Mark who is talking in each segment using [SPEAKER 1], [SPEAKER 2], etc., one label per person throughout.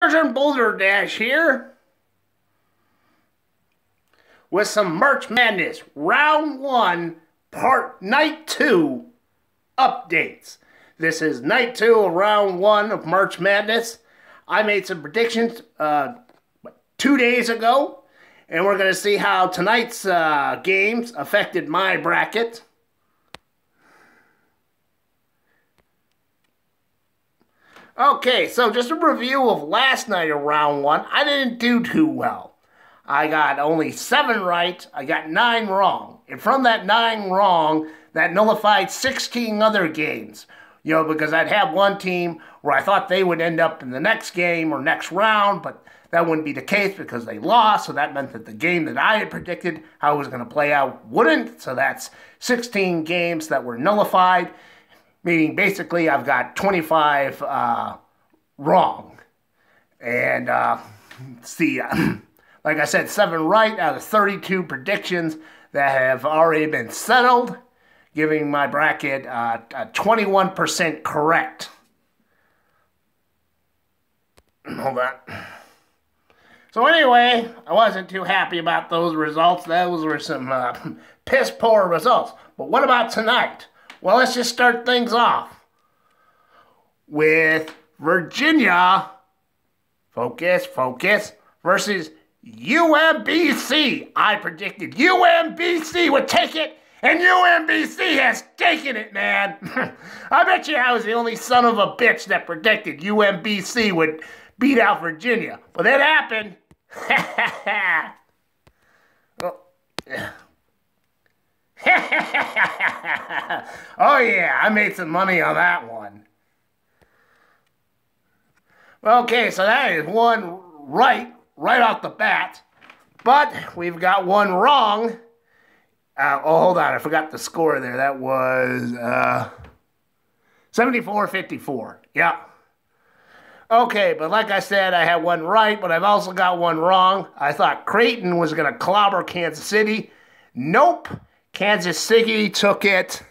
[SPEAKER 1] Sergeant Balderdash here with some March Madness Round 1 Night 2 updates. This is Night 2 of Round 1 of March Madness. I made some predictions 2 days ago, and we're going to see how tonight's games affected my bracket. Okay, so just a review of last night of Round 1. I didn't do too well. I got only 7 right. I got 9 wrong. And from that 9 wrong, that nullified 16 other games. You know, because I'd have one team where I thought they would end up in the next game or next round, but that wouldn't be the case because they lost. So that meant that the game that I had predicted how it was going to play out wouldn't. So that's 16 games that were nullified. Meaning, basically, I've got 25 wrong. And, like I said, 7 right out of 32 predictions that have already been settled, giving my bracket 21% correct. Hold on. So anyway, I wasn't too happy about those results. Those were some piss poor results. But what about tonight? Well, let's just start things off with Virginia, focus, versus UMBC. I predicted UMBC would take it, and UMBC has taken it, man. I bet you I was the only son of a bitch that predicted UMBC would beat out Virginia. But that happened. Well, yeah. Oh yeah, I made some money on that one. Okay, so that is one right off the bat. But we've got one wrong. Hold on, I forgot the score there. That was 74-54. Yeah. Okay, but like I said, I had one right, but I've also got one wrong. I thought Creighton was going to clobber Kansas City. Nope. Kansas City took it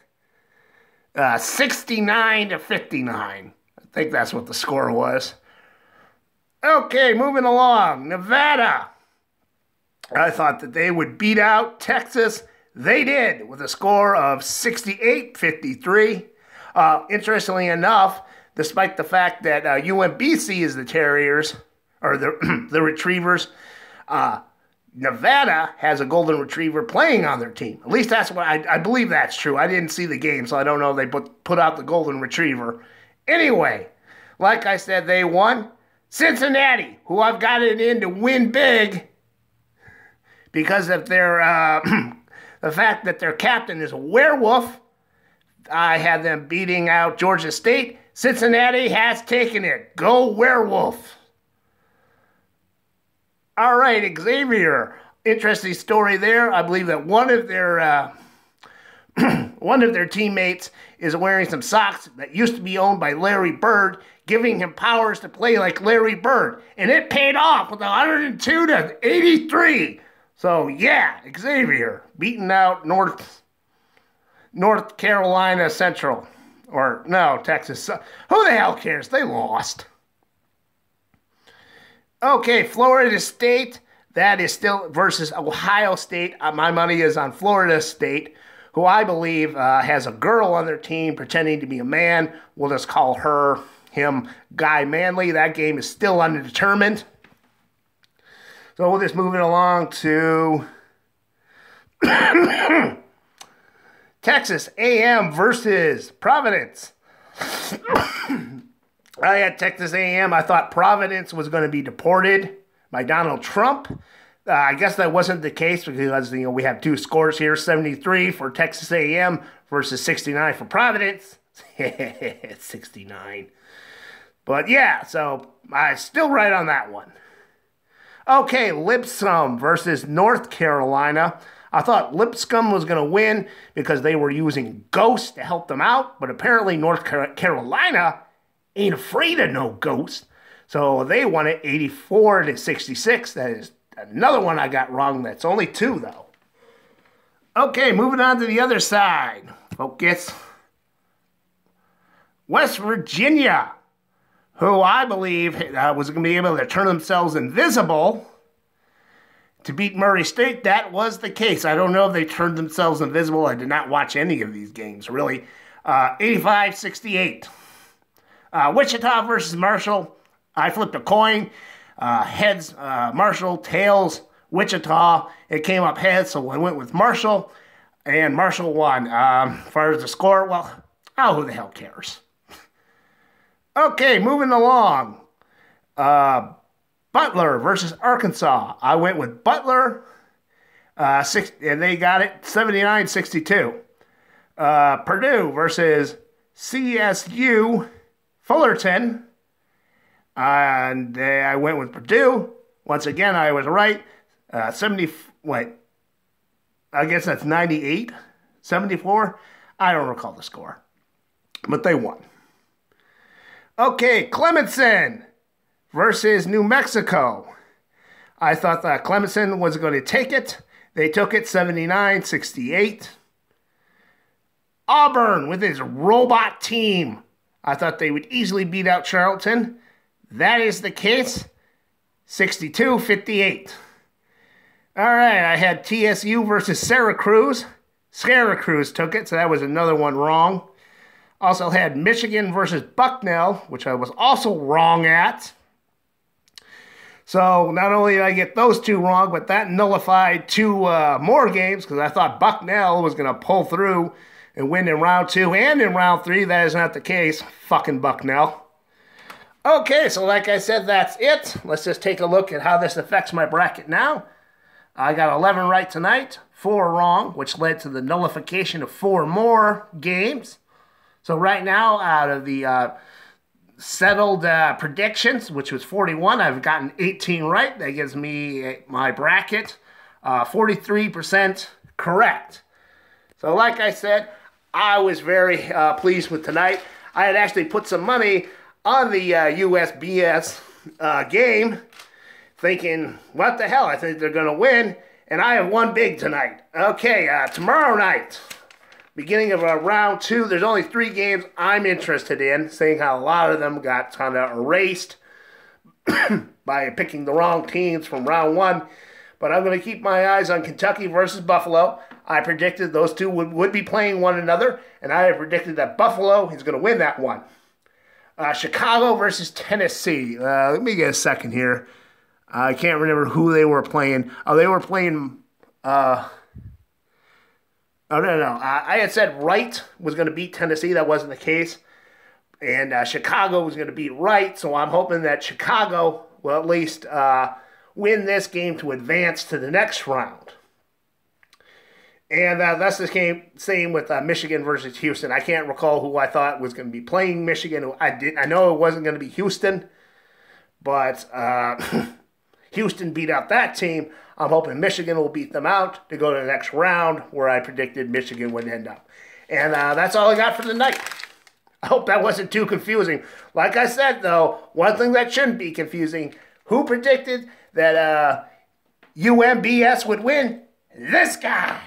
[SPEAKER 1] 69-59. I think that's what the score was. Okay, moving along. Nevada. I thought that they would beat out Texas. They did with a score of 68-53. Interestingly enough, despite the fact that UMBC is the Terriers, or the Retrievers, Nevada has a golden retriever playing on their team. At least that's what I believe that's true. I didn't see the game, so I don't know if they put out the golden retriever. Anyway, like I said, they won. Cincinnati, who I've got it in to win big because of their the fact that their captain is a werewolf. I had them beating out Georgia State. Cincinnati has taken it. Go Werewolf. All right, Xavier. Interesting story there. I believe that one of their teammates is wearing some socks that used to be owned by Larry Bird, giving him powers to play like Larry Bird. And it paid off with 102-83. So, yeah, Xavier beating out North Carolina Central. Or, no, Texas. Who the hell cares? They lost. Okay, Florida State, that is still versus Ohio State. My money is on Florida State, who I believe has a girl on their team pretending to be a man. We'll just call him Guy Manley. That game is still undetermined. So we'll just move it along to Texas A&M versus Providence. I had Texas A&M. I thought Providence was going to be deported by Donald Trump. I guess that wasn't the case because we have 2 scores here: 73 for Texas A&M versus 69 for Providence. 69. But yeah, so I still right on that one. Okay, Lipscomb versus North Carolina. I thought Lipscomb was going to win because they were using ghosts to help them out, but apparently North Carolina ain't afraid of no ghost. So they won it 84-66. That is another one I got wrong. That's only 2, though. Okay, moving on to the other side. Focus. West Virginia who I believe was going to be able to turn themselves invisible to beat Murray State. That was the case. I don't know if they turned themselves invisible. I did not watch any of these games, really. 85-68. Wichita versus Marshall. I flipped a coin. Heads, Marshall. Tails, Wichita. It came up heads, so I went with Marshall. And Marshall won. As far as the score, well, who the hell cares? Okay, moving along. Butler versus Arkansas. I went with Butler, and they got it 79-62. Purdue versus CSU Fullerton, and I went with Purdue. Once again, I was right. 70. Wait, I guess that's 98, 74. I don't recall the score, but they won. Okay, Clemson versus New Mexico. I thought that Clemson was going to take it. They took it 79-68. Auburn with his robot team. I thought they would easily beat out Charlton. That is the case. 62-58. All right, I had TSU versus Syracuse. Syracuse took it, so that was another one wrong. Also had Michigan versus Bucknell, which I was also wrong at. So not only did I get those two wrong, but that nullified two more games because I thought Bucknell was going to pull through and win in round 2 and in round 3. That is not the case. Fucking Bucknell. Okay, so like I said, that's it. Let's just take a look at how this affects my bracket now. I got 11 right tonight, 4 wrong, which led to the nullification of 4 more games. So right now, out of the settled predictions, which was 41, I've gotten 18 right. That gives me my bracket 43% correct. So like I said, I was very pleased with tonight. I had actually put some money on the USBS game, thinking, what the hell, I think they're going to win, and I have won big tonight. Okay, tomorrow night, beginning of round 2, there's only 3 games I'm interested in, seeing how a lot of them got kind of erased by picking the wrong teams from round 1. But I'm going to keep my eyes on Kentucky versus Buffalo. I predicted those two would be playing one another, and I predicted that Buffalo is going to win that one. Chicago versus Tennessee. Let me get a second here. I can't remember who they were playing. Oh, they were playing... Oh, no. I had said Wright was going to beat Tennessee. That wasn't the case. And Chicago was going to beat Wright, so I'm hoping that Chicago will at least win this game to advance to the next round. And that's the same with Michigan versus Houston. I can't recall who I thought was going to be playing Michigan. I know it wasn't going to be Houston, but Houston beat out that team. I'm hoping Michigan will beat them out to go to the next round where I predicted Michigan would end up. And that's all I got for the night. I hope that wasn't too confusing. Like I said, though, one thing that shouldn't be confusing, who predicted that UMBS would win? This guy.